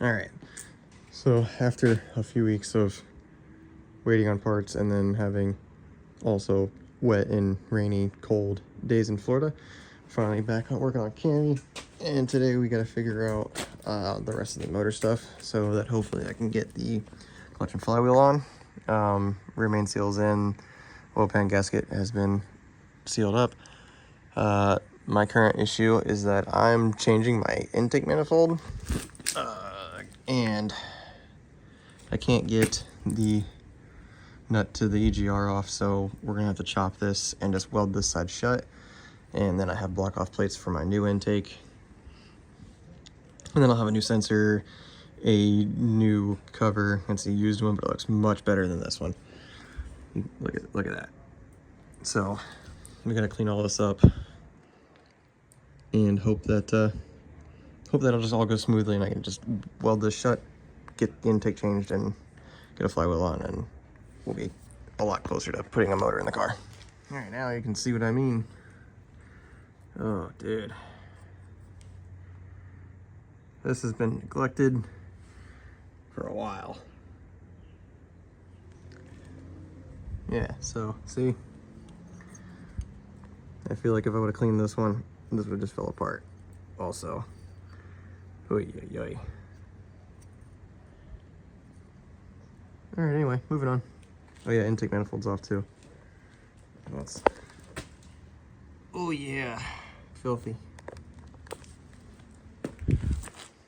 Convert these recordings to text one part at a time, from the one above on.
All right, so after a few weeks of waiting on parts and then having also wet and rainy, cold days in Florida, finally back on working on Cami, and today we got to figure out the rest of the motor stuff so that hopefully I can get the clutch and flywheel on. Rear main seals in, oil pan gasket has been sealed up. My current issue is that I'm changing my intake manifold, and I can't get the nut to the EGR off, so we're gonna have to chop this and just weld this side shut. And then I have block off plates for my new intake, and then I'll have a new sensor, a new cover. It's a used one, but it looks much better than this one. Look at that. So we gotta clean all this up and hope that it'll just all go smoothly and I can just weld this shut, get the intake changed, and get a flywheel on, and we'll be a lot closer to putting a motor in the car. All right, now you can see what I mean. Oh, dude. This has been neglected for a while. Yeah, so, see? I feel like if I would have cleaned this one, this would just fell apart also. Oy, oy, oy. All right, anyway, moving on. Oh yeah, intake manifold's off too. That's... Oh yeah, filthy.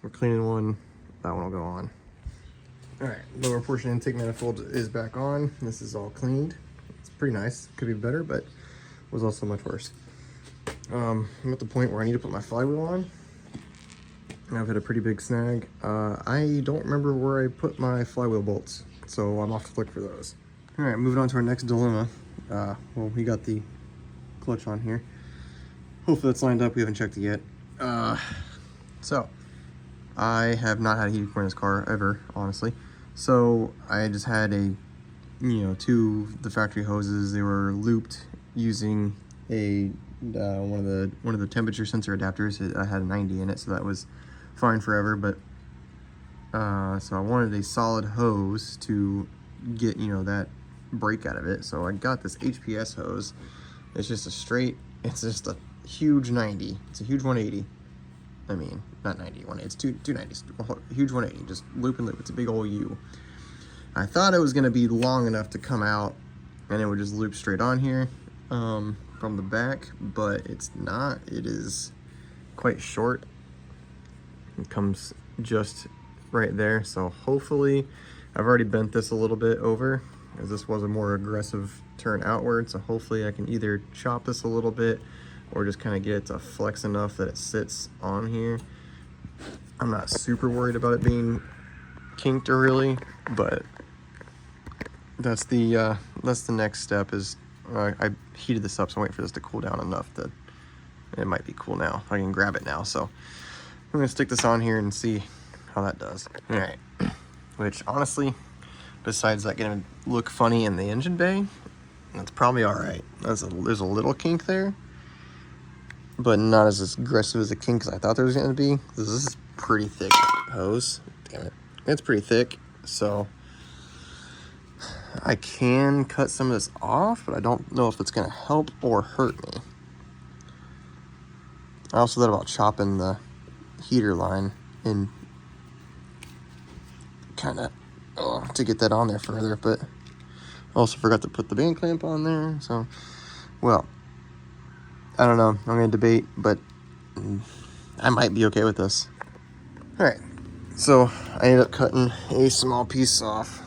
We're cleaning one, that one will go on. All right, lower portion intake manifold is back on. This is all cleaned. It's pretty nice. Could be better, but was also much worse. I'm at the point where I need to put my flywheel on. I've had a pretty big snag. I don't remember where I put my flywheel bolts, so I'm off to look for those. All right, moving on to our next dilemma. Well, we got the clutch on here. Hopefully that's lined up. We haven't checked it yet. So I have not had a heated core in this car ever, honestly. So I just had two of the factory hoses. They were looped using a one of the temperature sensor adapters. I had a 90 in it, so that was fine forever. But so I wanted a solid hose to get that break out of it. So I got this HPS hose. It's just a huge 90. It's a huge 180. I mean, not 90, 180. It's 290s. Huge 180. Just loop and loop. It's a big old U. I thought it was going to be long enough to come out and it would just loop straight on here from the back, but it's not. It is quite short. It comes just right there. So hopefully, I've already bent this a little bit over, as this was a more aggressive turn outward. So hopefully I can either chop this a little bit or just kind of get it to flex enough that it sits on here. I'm not super worried about it being kinked or really, but that's the next step. Is I heated this up, so I'm waiting for this to cool down enough that it might be cool now. I can grab it now, so I'm gonna stick this on here and see how that does. All right, which honestly, besides that gonna look funny in the engine bay, that's probably all right. There's a little kink there, but not as aggressive as a kink as I thought there was gonna be. This is pretty thick hose. Damn it, it's pretty thick, so I can cut some of this off, but I don't know if it's gonna help or hurt me. I also thought about chopping the heater line and kind of to get that on there further, but I also forgot to put the band clamp on there. So, well, I don't know. I'm gonna debate, but I might be okay with this. All right, so I ended up cutting a small piece off,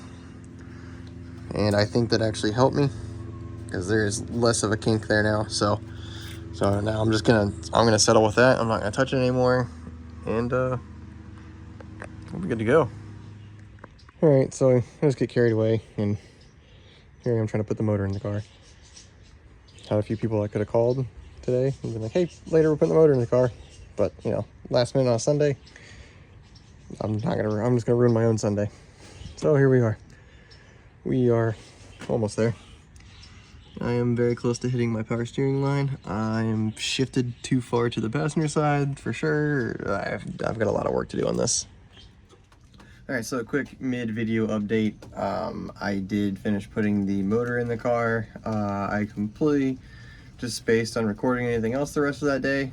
and I think that actually helped me because there is less of a kink there now. So now I'm gonna settle with that. I'm not gonna touch it anymore, and we'll be good to go. All right, so I just get carried away, and here I am trying to put the motor in the car. Had a few people I could have called today and been like, "Hey, later we're putting the motor in the car," but last minute on a Sunday, I'm just gonna ruin my own Sunday. So here we are. We are almost there. I am very close to hitting my power steering line. I am shifted too far to the passenger side for sure. I've got a lot of work to do on this. All right, so a quick mid-video update. I did finish putting the motor in the car. I completely just spaced on recording anything else the rest of that day.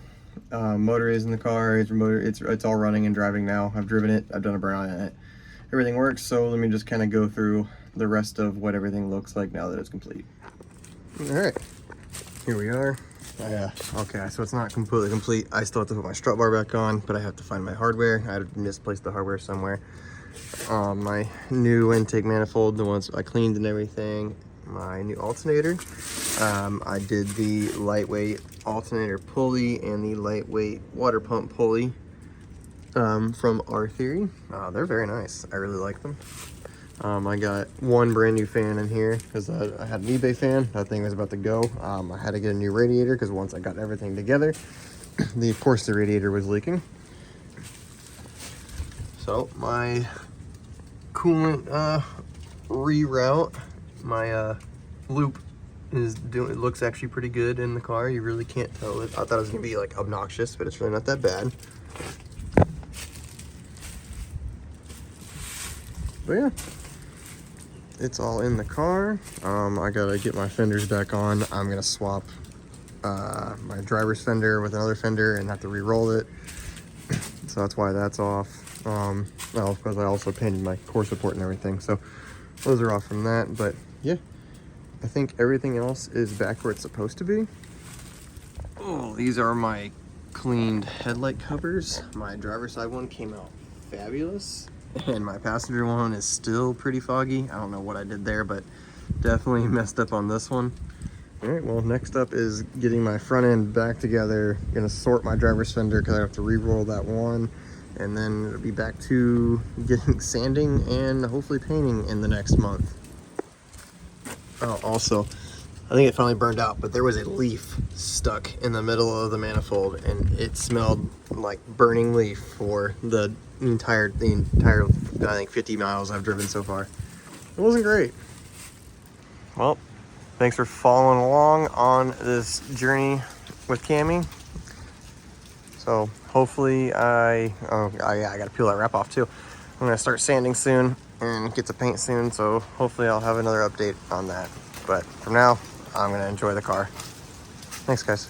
Motor is in the car. It's all running and driving now. I've driven it. I've done a burnout in it. Everything works. So let me just kind of go through the rest of what everything looks like now that it's complete. All right, here we are. Okay, so it's not completely complete. I still have to put my strut bar back on, but I have to find my hardware. I had misplaced the hardware somewhere. My new intake manifold, the ones I cleaned and everything. My new alternator. I did the lightweight alternator pulley and the lightweight water pump pulley from R Theory. They're very nice. I really like them. I got one brand new fan in here because I had an eBay fan. That thing was about to go. I had to get a new radiator because once I got everything together, of course the radiator was leaking. So my coolant reroute, my loop is doing. It looks actually pretty good in the car. You really can't tell it. I thought it was gonna be like obnoxious, but it's really not that bad. But yeah, it's all in the car. I gotta get my fenders back on. I'm gonna swap my driver's fender with another fender and have to re-roll it. So that's why that's off. Well, of course I also painted my core support and everything. So those are off from that. But yeah, I think everything else is back where it's supposed to be. Oh, these are my cleaned headlight covers. My driver's side one came out fabulous. And my passenger one is still pretty foggy. I don't know what I did there, but definitely messed up on this one. All right, well, next up is getting my front end back together. Gonna sort my driver's fender because I have to re-roll that one. And then it'll be back to getting sanding and hopefully painting in the next month. Oh, also, I think it finally burned out, but there was a leaf stuck in the middle of the manifold and it smelled like burning leaf for the entire I think 50 miles I've driven so far. It wasn't great. Well, thanks for following along on this journey with Cami. So hopefully I gotta peel that wrap off too. I'm gonna start sanding soon and get to paint soon, so hopefully I'll have another update on that. But for now, I'm gonna enjoy the car. Thanks, guys.